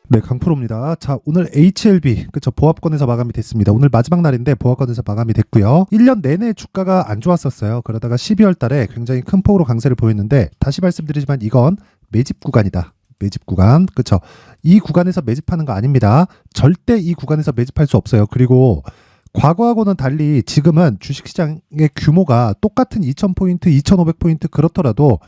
네, 강프로입니다. 자, 오늘 HLB, 그쵸, 보합권에서 마감이 됐습니다. 오늘 마지막 날인데 보합권에서 마감이 됐고요. 1년 내내 주가가 안 좋았었어요. 그러다가 12월 달에 굉장히 큰 폭으로 강세를 보였는데, 다시 말씀드리지만 이건 매집 구간이다. 매집 구간, 그쵸. 이 구간에서 매집하는 거 아닙니다. 절대 이 구간에서 매집할 수 없어요. 그리고 과거하고는 달리 지금은 주식시장의 규모가 똑같은 2000포인트, 2500포인트 그렇더라도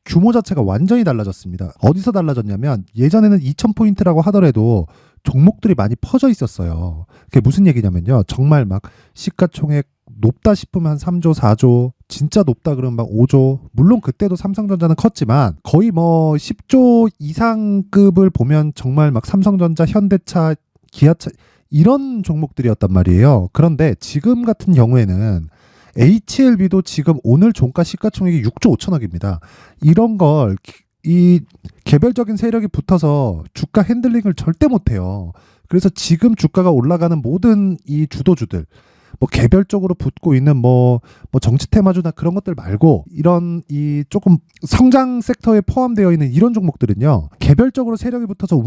규모 자체가 완전히 달라졌습니다. 어디서 달라졌냐면 예전에는 2000포인트라고 하더라도 종목들이 많이 퍼져 있었어요. 그게 무슨 얘기냐면요. 정말 막 시가총액 높다 싶으면 한 3조, 4조, 진짜 높다 그러면 막 5조. 물론 그때도 삼성전자는 컸지만 거의 뭐 10조 이상급을 보면 정말 막 삼성전자, 현대차, 기아차 이런 종목들이었단 말이에요. 그런데 지금 같은 경우에는 HLB도 지금 오늘 종가 시가총액이 6조 5천억입니다. 이런 걸 이 개별적인 세력이 붙어서 주가 핸들링을 절대 못해요. 그래서 지금 주가가 올라가는 모든 이 주도주들, 뭐 개별적으로 붙고 있는 뭐 정치 테마주나 그런 것들 말고 이런 이 조금 성장 섹터에 포함되어 있는 이런 종목들은요, 개별적으로 세력이 붙어서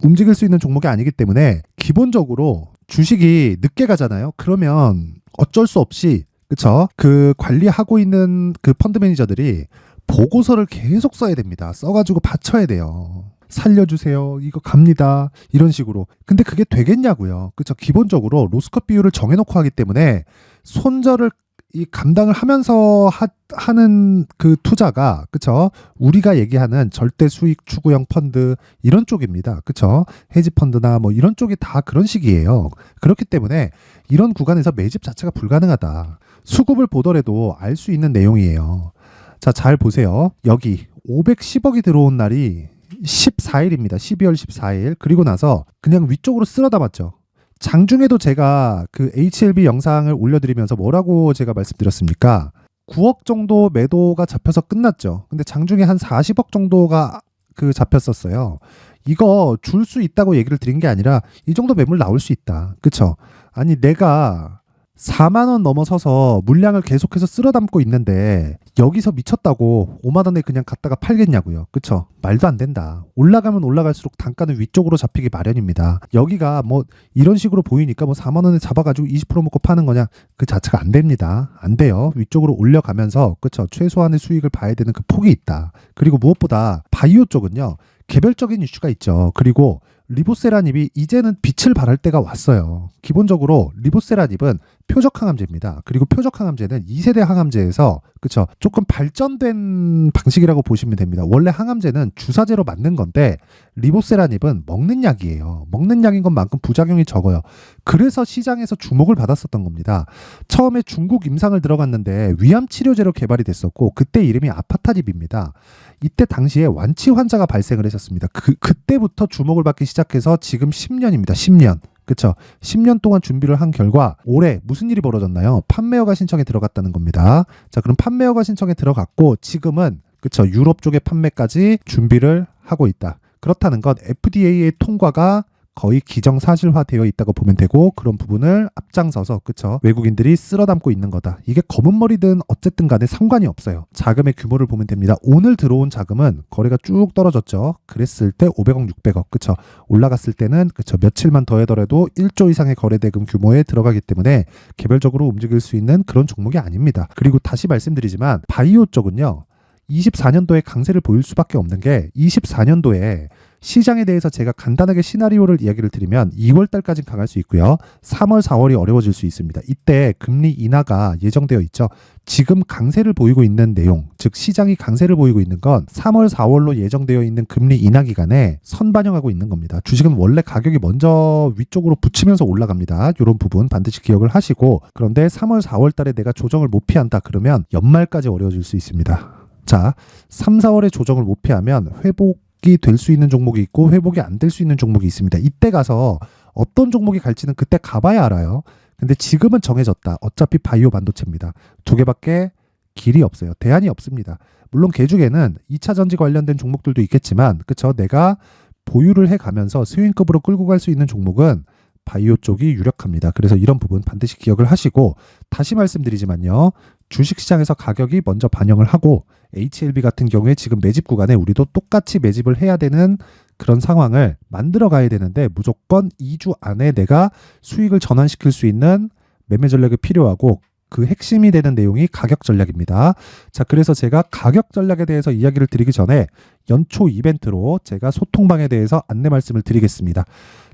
움직일 수 있는 종목이 아니기 때문에 기본적으로 주식이 늦게 가잖아요. 그러면 어쩔 수 없이 그쵸? 그 관리하고 있는 그 펀드 매니저들이 보고서를 계속 써야 됩니다. 써가지고 받쳐야 돼요. 살려주세요. 이거 갑니다. 이런 식으로. 근데 그게 되겠냐고요. 그쵸? 기본적으로 로스컷 비율을 정해놓고 하기 때문에 손절을 이 감당을 하면서 하는 그 투자가 그쵸? 우리가 얘기하는 절대 수익 추구형 펀드 이런 쪽입니다. 그쵸? 헤지 펀드나 뭐 이런 쪽이 다 그런 식이에요. 그렇기 때문에 이런 구간에서 매집 자체가 불가능하다. 수급을 보더라도 알 수 있는 내용이에요. 자, 잘 보세요. 여기 510억이 들어온 날이 14일입니다. 12월 14일. 그리고 나서 그냥 위쪽으로 쓸어 담았죠. 장중에도 제가 그 HLB 영상을 올려드리면서 뭐라고 제가 말씀드렸습니까? 9억 정도 매도가 잡혀서 끝났죠. 근데 장중에 한 40억 정도가 그 잡혔었어요. 이거 줄 수 있다고 얘기를 드린 게 아니라 이 정도 매물 나올 수 있다. 그쵸? 아니 내가 4만 원 넘어서서 물량을 계속해서 쓸어 담고 있는데 여기서 미쳤다고 5만 원에 그냥 갖다가 팔겠냐고요. 그쵸? 말도 안 된다. 올라가면 올라갈수록 단가는 위쪽으로 잡히기 마련입니다. 여기가 뭐 이런 식으로 보이니까 뭐 4만 원에 잡아가지고 20% 먹고 파는 거냐? 그 자체가 안 됩니다. 안 돼요. 위쪽으로 올려가면서 그쵸? 최소한의 수익을 봐야 되는 그 폭이 있다. 그리고 무엇보다 바이오 쪽은요. 개별적인 이슈가 있죠. 그리고 리보세라닙이 이제는 빛을 발할 때가 왔어요. 기본적으로 리보세라닙은 표적 항암제입니다. 그리고 표적 항암제는 2세대 항암제에서 그쵸? 조금 발전된 방식이라고 보시면 됩니다. 원래 항암제는 주사제로 맞는 건데 리보세라닙은 먹는 약이에요. 먹는 약인 것만큼 부작용이 적어요. 그래서 시장에서 주목을 받았었던 겁니다. 처음에 중국 임상을 들어갔는데 위암 치료제로 개발이 됐었고 그때 이름이 아파타닙입니다. 이때 당시에 완치 환자가 발생을 했었습니다. 그때부터 주목을 받기 시작해서 지금 10년입니다. 10년. 그쵸? 10년 동안 준비를 한 결과 올해 무슨 일이 벌어졌나요? 판매허가 신청에 들어갔다는 겁니다. 자, 그럼 판매허가 신청에 들어갔고 지금은 그쵸? 유럽 쪽의 판매까지 준비를 하고 있다. 그렇다는 건 FDA의 통과가 거의 기정사실화되어 있다고 보면 되고 그런 부분을 앞장서서 그쵸 외국인들이 쓸어 담고 있는 거다. 이게 검은 머리든 어쨌든 간에 상관이 없어요. 자금의 규모를 보면 됩니다. 오늘 들어온 자금은 거래가 쭉 떨어졌죠. 그랬을 때 500억 600억 그쵸 올라갔을 때는 그쵸 며칠만 더하더라도 1조 이상의 거래대금 규모에 들어가기 때문에 개별적으로 움직일 수 있는 그런 종목이 아닙니다. 그리고 다시 말씀드리지만 바이오 쪽은요 24년도에 강세를 보일 수밖에 없는 게 24년도에 시장에 대해서 제가 간단하게 시나리오를 이야기를 드리면 2월 달까지는 강할 수 있고요. 3월, 4월이 어려워질 수 있습니다. 이때 금리 인하가 예정되어 있죠. 지금 강세를 보이고 있는 내용, 즉 시장이 강세를 보이고 있는 건 3월, 4월로 예정되어 있는 금리 인하 기간에 선반영하고 있는 겁니다. 주식은 원래 가격이 먼저 위쪽으로 붙이면서 올라갑니다. 이런 부분 반드시 기억을 하시고 그런데 3월, 4월 달에 내가 조정을 못 피한다 그러면 연말까지 어려워질 수 있습니다. 자, 3, 4월에 조정을 못 피하면 회복이 될 수 있는 종목이 있고 회복이 안 될 수 있는 종목이 있습니다. 이때 가서 어떤 종목이 갈지는 그때 가봐야 알아요. 근데 지금은 정해졌다. 어차피 바이오 반도체입니다. 두 개밖에 길이 없어요. 대안이 없습니다. 물론 개중에는 2차 전지 관련된 종목들도 있겠지만 그쵸? 내가 보유를 해가면서 스윙급으로 끌고 갈 수 있는 종목은 바이오 쪽이 유력합니다. 그래서 이런 부분 반드시 기억을 하시고 다시 말씀드리지만요. 주식시장에서 가격이 먼저 반영을 하고 HLB 같은 경우에 지금 매집 구간에 우리도 똑같이 매집을 해야 되는 그런 상황을 만들어 가야 되는데 무조건 2주 안에 내가 수익을 전환시킬 수 있는 매매 전략이 필요하고 그 핵심이 되는 내용이 가격 전략입니다. 자, 그래서 제가 가격 전략에 대해서 이야기를 드리기 전에 연초 이벤트로 제가 소통방에 대해서 안내 말씀을 드리겠습니다.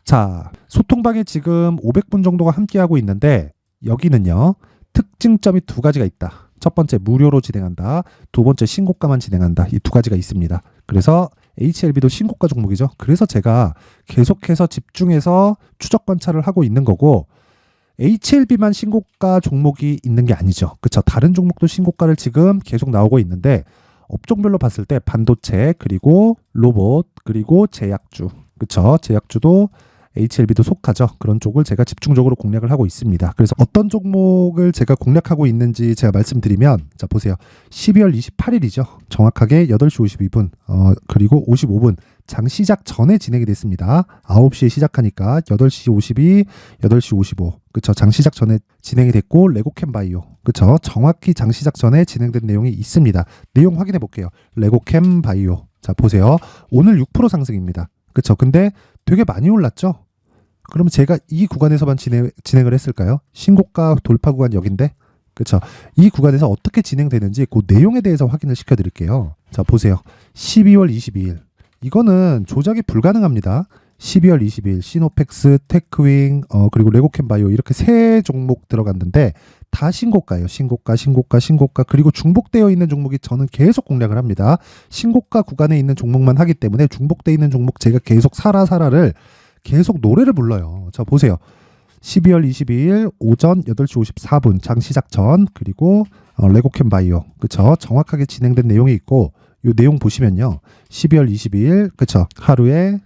자, 소통방에 지금 500분 정도가 함께하고 있는데 여기는요, 특징점이 두 가지가 있다. 첫 번째 무료로 진행한다. 두 번째 신고가만 진행한다. 이 두 가지가 있습니다. 그래서 HLB도 신고가 종목이죠. 그래서 제가 계속해서 집중해서 추적 관찰을 하고 있는 거고 HLB만 신고가 종목이 있는 게 아니죠. 그렇죠. 다른 종목도 신고가를 지금 계속 나오고 있는데 업종별로 봤을 때 반도체 그리고 로봇 그리고 제약주 그렇죠. 제약주도 HLB도 속하죠. 그런 쪽을 제가 집중적으로 공략을 하고 있습니다. 그래서 어떤 종목을 제가 공략하고 있는지 제가 말씀드리면 자 보세요. 12월 28일이죠. 정확하게 8시 52분 그리고 55분 장 시작 전에 진행이 됐습니다. 9시에 시작하니까 8시 52, 8시 55 그쵸. 장 시작 전에 진행이 됐고 레고캠 바이오 그쵸. 정확히 장 시작 전에 진행된 내용이 있습니다. 내용 확인해 볼게요. 레고캠 바이오 자 보세요. 오늘 6% 상승입니다. 그쵸. 근데 되게 많이 올랐죠? 그러면 제가 이 구간에서만 진행을 했을까요? 신고가 돌파 구간 여긴데? 그쵸. 이 구간에서 어떻게 진행되는지 그 내용에 대해서 확인을 시켜드릴게요. 자, 보세요. 12월 22일. 이거는 조작이 불가능합니다. 12월 20일 시노펙스, 테크윙, 그리고 레고캠 바이오 이렇게 세 종목 들어갔는데 다 신고가예요. 신고가 그리고 중복되어 있는 종목이 저는 계속 공략을 합니다. 신고가 구간에 있는 종목만 하기 때문에 중복되어 있는 종목 제가 계속 사라를 계속 노래를 불러요. 자 보세요. 12월 22일 오전 8시 54분 장 시작 전 그리고 레고캠 바이오 그쵸. 정확하게 진행된 내용이 있고 이 내용 보시면요. 12월 22일 그쵸. 하루에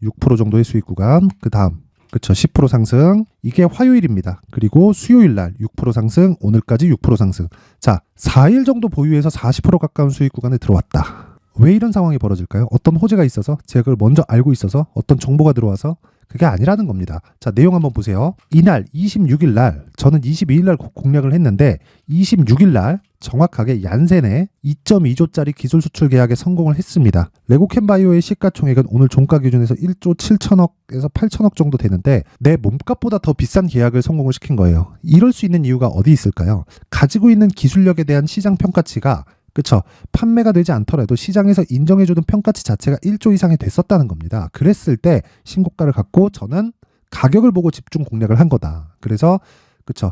6% 정도의 수익 구간 그 다음 그쵸. 10% 상승 이게 화요일입니다. 그리고 수요일날 6% 상승 오늘까지 6% 상승 자 4일 정도 보유해서 40% 가까운 수익 구간에 들어왔다. 왜 이런 상황이 벌어질까요? 어떤 호재가 있어서 제가 그걸 먼저 알고 있어서 어떤 정보가 들어와서 그게 아니라는 겁니다. 자 내용 한번 보세요. 이날 26일 날 저는 22일 날 공략을 했는데 26일 날 정확하게 얀센에 2.2조짜리 기술 수출 계약에 성공을 했습니다. 레고캠 바이오의 시가총액은 오늘 종가 기준에서 1조 7천억에서 8천억 정도 되는데 내 몸값보다 더 비싼 계약을 성공을 시킨 거예요. 이럴 수 있는 이유가 어디 있을까요? 가지고 있는 기술력에 대한 시장 평가치가 그쵸. 판매가 되지 않더라도 시장에서 인정해주는 평가치 자체가 1조 이상이 됐었다는 겁니다. 그랬을 때 신고가를 갖고 저는 가격을 보고 집중 공략을 한 거다. 그래서 그쵸.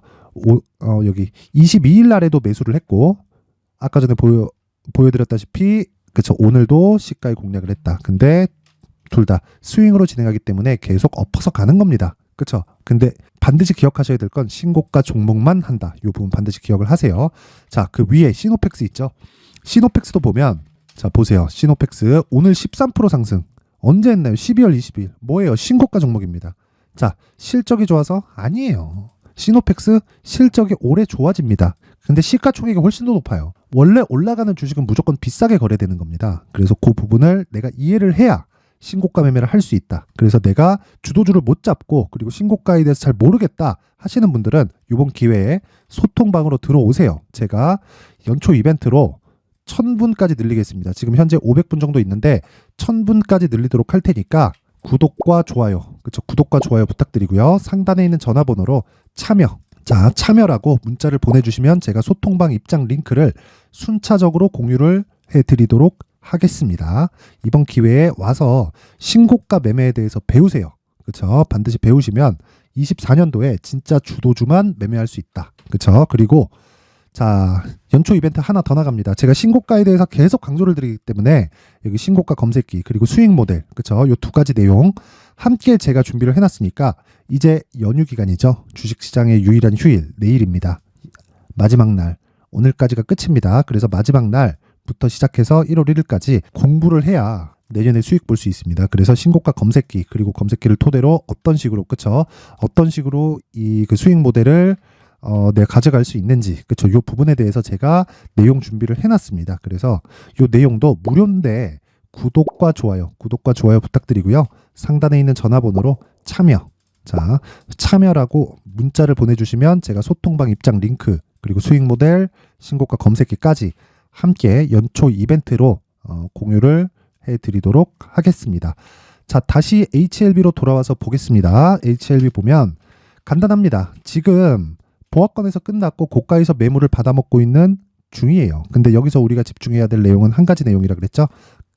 여기 22일 날에도 매수를 했고 아까 전에 보여드렸다시피 그쵸. 오늘도 시가에 공략을 했다. 근데 둘 다 스윙으로 진행하기 때문에 계속 엎어서 가는 겁니다. 그쵸. 근데 반드시 기억하셔야 될 건 신고가 종목만 한다. 이 부분 반드시 기억을 하세요. 자, 그 위에 시노펙스 있죠. 시노펙스도 보면 자 보세요. 시노펙스 오늘 13% 상승. 언제 했나요? 12월 20일. 뭐예요? 신고가 종목입니다. 자, 실적이 좋아서? 아니에요. 시노펙스 실적이 올해 좋아집니다. 근데 시가총액이 훨씬 더 높아요. 원래 올라가는 주식은 무조건 비싸게 거래되는 겁니다. 그래서 그 부분을 내가 이해를 해야 신고가 매매를 할 수 있다. 그래서 내가 주도주를 못 잡고 그리고 신고가에 대해서 잘 모르겠다 하시는 분들은 이번 기회에 소통방으로 들어오세요. 제가 연초 이벤트로 1000분까지 늘리겠습니다. 지금 현재 500분 정도 있는데 1000분까지 늘리도록 할 테니까 구독과 좋아요, 그쵸? 구독과 좋아요 부탁드리고요. 상단에 있는 전화번호로 참여라고 문자를 보내주시면 제가 소통방 입장 링크를 순차적으로 공유를 해드리도록 하겠습니다. 이번 기회에 와서 신고가 매매에 대해서 배우세요. 그쵸? 반드시 배우시면 24년도에 진짜 주도주만 매매할 수 있다. 그쵸? 그리고 자, 연초 이벤트 하나 더 나갑니다. 제가 신고가에 대해서 계속 강조를 드리기 때문에 여기 신고가 검색기 그리고 수익 모델 그쵸? 요 두 가지 내용 함께 제가 준비를 해놨으니까 이제 연휴 기간이죠. 주식시장의 유일한 휴일 내일입니다. 마지막 날 오늘까지가 끝입니다. 그래서 마지막 날부터 시작해서 1월 1일까지 공부를 해야 내년에 수익 볼 수 있습니다. 그래서 신고가 검색기 그리고 검색기를 토대로 어떤 식으로 그쵸? 어떤 식으로 이 그 수익 모델을 내가 가져갈 수 있는지 그쵸? 이 부분에 대해서 제가 내용 준비를 해놨습니다. 그래서 이 내용도 무료인데 구독과 좋아요 부탁드리고요. 상단에 있는 전화번호로 참여라고 문자를 보내주시면 제가 소통방 입장 링크 그리고 수익 모델 신고가 검색기까지 함께 연초 이벤트로 공유를 해드리도록 하겠습니다. 자, 다시 HLB로 돌아와서 보겠습니다. HLB 보면 간단합니다. 지금 보합권에서 끝났고 고가에서 매물을 받아먹고 있는 중이에요. 근데 여기서 우리가 집중해야 될 내용은 한 가지 내용이라 그랬죠.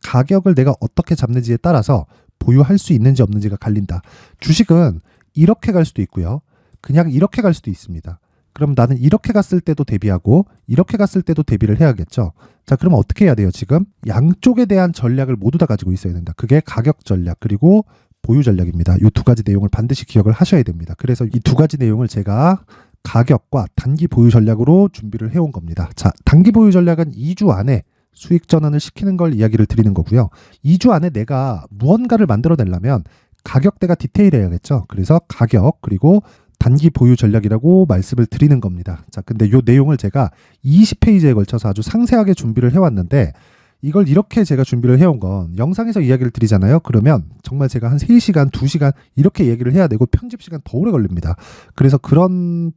가격을 내가 어떻게 잡는지에 따라서 보유할 수 있는지 없는지가 갈린다. 주식은 이렇게 갈 수도 있고요. 그냥 이렇게 갈 수도 있습니다. 그럼 나는 이렇게 갔을 때도 대비하고 이렇게 갔을 때도 대비를 해야겠죠. 자, 그럼 어떻게 해야 돼요? 지금 양쪽에 대한 전략을 모두 다 가지고 있어야 된다. 그게 가격 전략 그리고 보유 전략입니다. 이 두 가지 내용을 반드시 기억을 하셔야 됩니다. 그래서 이 두 가지 내용을 제가 가격과 단기 보유 전략으로 준비를 해온 겁니다. 자, 단기 보유 전략은 2주 안에 수익 전환을 시키는 걸 이야기를 드리는 거고요. 2주 안에 내가 무언가를 만들어내려면 가격대가 디테일해야겠죠. 그래서 가격 그리고 단기 보유 전략이라고 말씀을 드리는 겁니다. 자, 근데 이 내용을 제가 20페이지에 걸쳐서 아주 상세하게 준비를 해왔는데 이걸 이렇게 제가 준비를 해온 건 영상에서 이야기를 드리잖아요. 그러면 정말 제가 한 3시간, 2시간 이렇게 얘기를 해야 되고 편집 시간 더 오래 걸립니다. 그래서 그런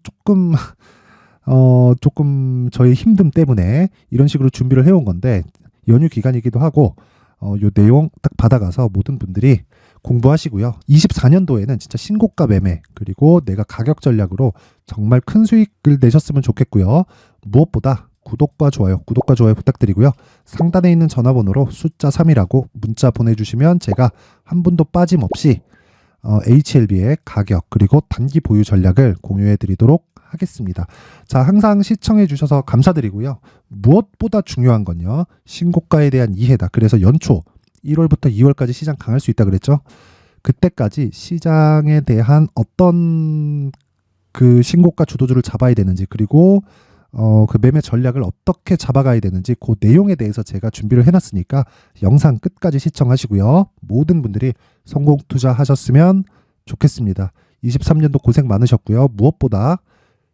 조금 저의 힘듦 때문에 이런 식으로 준비를 해온 건데 연휴 기간이기도 하고 요 내용 딱 받아가서 모든 분들이 공부하시고요. 24년도에는 진짜 신고가 매매 그리고 내가 가격 전략으로 정말 큰 수익을 내셨으면 좋겠고요. 무엇보다 구독과 좋아요 부탁드리고요. 상단에 있는 전화번호로 숫자 3이라고 문자 보내주시면 제가 한 분도 빠짐없이 HLB의 가격 그리고 단기 보유 전략을 공유해 드리도록 하겠습니다. 자, 항상 시청해 주셔서 감사드리고요. 무엇보다 중요한 건요. 신고가에 대한 이해다. 그래서 연초 1월부터 2월까지 시장 강할 수 있다 그랬죠. 그때까지 시장에 대한 어떤 그 신고가 주도주를 잡아야 되는지 그리고 그 매매 전략을 어떻게 잡아가야 되는지 그 내용에 대해서 제가 준비를 해놨으니까 영상 끝까지 시청하시고요. 모든 분들이 성공 투자하셨으면 좋겠습니다. 23년도 고생 많으셨고요. 무엇보다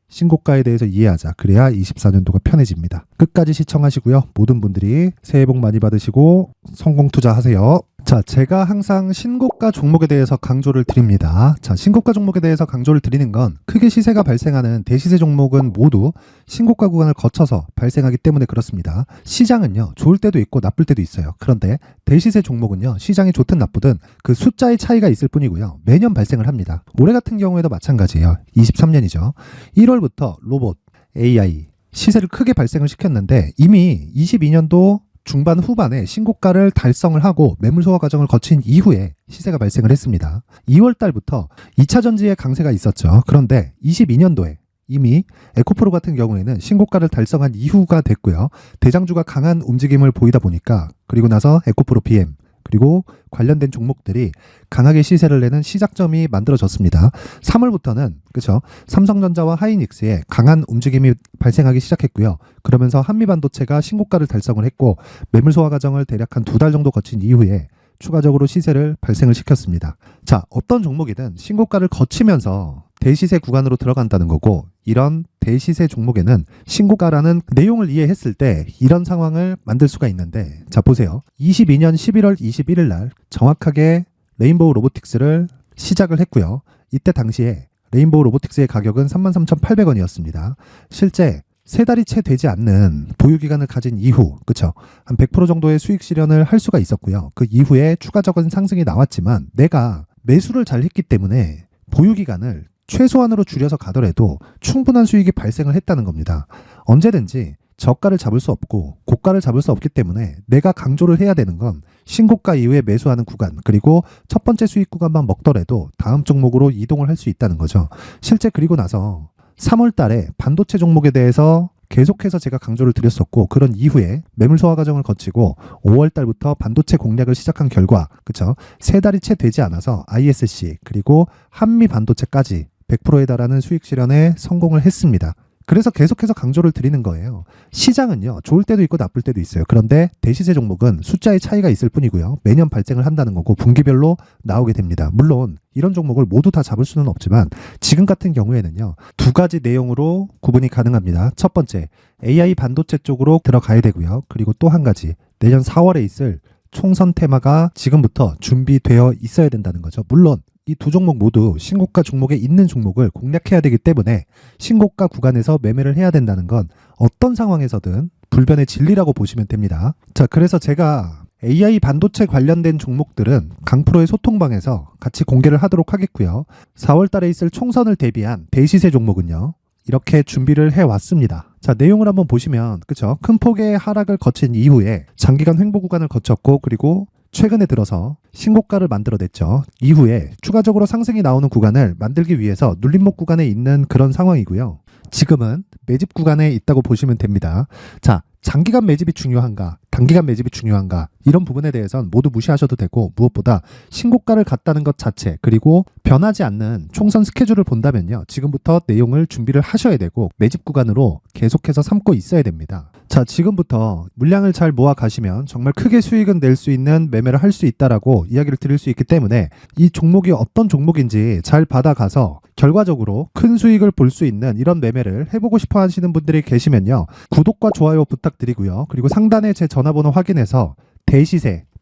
신고가에 대해서 이해하자. 그래야 24년도가 편해집니다. 끝까지 시청하시고요. 모든 분들이 새해 복 많이 받으시고 성공 투자하세요. 자, 제가 항상 신고가 종목에 대해서 강조를 드립니다. 자, 신고가 종목에 대해서 강조를 드리는 건 크게 시세가 발생하는 대시세 종목은 모두 신고가 구간을 거쳐서 발생하기 때문에 그렇습니다. 시장은요, 좋을 때도 있고 나쁠 때도 있어요. 그런데 대시세 종목은요, 시장이 좋든 나쁘든 그 숫자의 차이가 있을 뿐이고요. 매년 발생을 합니다. 올해 같은 경우에도 마찬가지예요. 23년이죠. 1월부터 로봇, AI, 시세를 크게 발생을 시켰는데 이미 22년도 중반 후반에 신고가를 달성을 하고 매물 소화 과정을 거친 이후에 시세가 발생을 했습니다. 2월 달부터 2차 전지의 강세가 있었죠. 그런데 22년도에 이미 에코프로 같은 경우에는 신고가를 달성한 이후가 됐고요. 대장주가 강한 움직임을 보이다 보니까 그리고 나서 에코프로 PM 그리고 관련된 종목들이 강하게 시세를 내는 시작점이 만들어졌습니다. 3월부터는 그렇죠. 삼성전자와 하이닉스에 강한 움직임이 발생하기 시작했고요. 그러면서 한미반도체가 신고가를 달성을 했고 매물 소화 과정을 대략 한 2달 정도 거친 이후에 추가적으로 시세를 발생을 시켰습니다. 자, 어떤 종목이든 신고가를 거치면서 대시세 구간으로 들어간다는 거고 이런 대시세 종목에는 신고가라는 내용을 이해했을 때 이런 상황을 만들 수가 있는데 자, 보세요. 22년 11월 21일 날 정확하게 레인보우 로보틱스를 시작을 했고요. 이때 당시에 레인보우 로보틱스의 가격은 33,800원이었습니다. 실제 세 달이 채 되지 않는 보유기간을 가진 이후, 그쵸? 한 100% 정도의 수익 실현을 할 수가 있었고요. 그 이후에 추가적인 상승이 나왔지만 내가 매수를 잘 했기 때문에 보유기간을 최소한으로 줄여서 가더라도 충분한 수익이 발생을 했다는 겁니다. 언제든지 저가를 잡을 수 없고 고가를 잡을 수 없기 때문에 내가 강조를 해야 되는 건 신고가 이후에 매수하는 구간 그리고 첫 번째 수익 구간만 먹더라도 다음 종목으로 이동을 할 수 있다는 거죠. 실제 그리고 나서 3월 달에 반도체 종목에 대해서 계속해서 제가 강조를 드렸었고 그런 이후에 매물 소화 과정을 거치고 5월 달부터 반도체 공략을 시작한 결과 그쵸? 세 달이 채 되지 않아서 ISC 그리고 한미 반도체까지 100%에 달하는 수익 실현에 성공을 했습니다. 그래서 계속해서 강조를 드리는 거예요. 시장은요, 좋을 때도 있고 나쁠 때도 있어요. 그런데 대시세 종목은 숫자의 차이가 있을 뿐이고요. 매년 발생을 한다는 거고 분기별로 나오게 됩니다. 물론 이런 종목을 모두 다 잡을 수는 없지만 지금 같은 경우에는요, 두 가지 내용으로 구분이 가능합니다. 첫 번째, AI 반도체 쪽으로 들어가야 되고요. 그리고 또 한 가지, 내년 4월에 있을 총선 테마가 지금부터 준비되어 있어야 된다는 거죠. 물론 이 두 종목 모두 신고가 종목에 있는 종목을 공략해야 되기 때문에 신고가 구간에서 매매를 해야 된다는 건 어떤 상황에서든 불변의 진리라고 보시면 됩니다. 자, 그래서 제가 AI 반도체 관련된 종목들은 강프로의 소통방에서 같이 공개를 하도록 하겠고요. 4월 달에 있을 총선을 대비한 대시세 종목은요. 이렇게 준비를 해왔습니다. 자, 내용을 한번 보시면 그쵸? 큰 폭의 하락을 거친 이후에 장기간 횡보 구간을 거쳤고 그리고 최근에 들어서 신고가를 만들어냈죠. 이후에 추가적으로 상승이 나오는 구간을 만들기 위해서 눌림목 구간에 있는 그런 상황이고요. 지금은 매집 구간에 있다고 보시면 됩니다. 자, 장기간 매집이 중요한가, 단기간 매집이 중요한가 이런 부분에 대해서는 모두 무시하셔도 되고 무엇보다 신고가를 갔다는 것 자체 그리고 변하지 않는 총선 스케줄을 본다면요. 지금부터 내용을 준비를 하셔야 되고 매집 구간으로 계속해서 삼고 있어야 됩니다. 자, 지금부터 물량을 잘 모아 가시면 정말 크게 수익은 낼 수 있는 매매를 할 수 있다라고 이야기를 드릴 수 있기 때문에 이 종목이 어떤 종목인지 잘 받아가서 결과적으로 큰 수익을 볼 수 있는 이런 매매를 해보고 싶어 하시는 분들이 계시면요. 구독과 좋아요 부탁드리고요. 그리고 상단에 제 전화번호 확인해서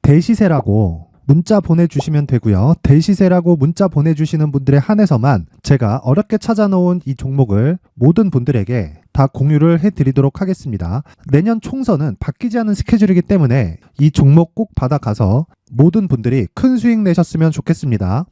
대시세라고 문자 보내주시면 되고요. 대시세라고 문자 보내주시는 분들에 한해서만 제가 어렵게 찾아놓은 이 종목을 모든 분들에게 다 공유를 해드리도록 하겠습니다. 내년 총선은 바뀌지 않은 스케줄이기 때문에 이 종목 꼭 받아가서 모든 분들이 큰 수익 내셨으면 좋겠습니다.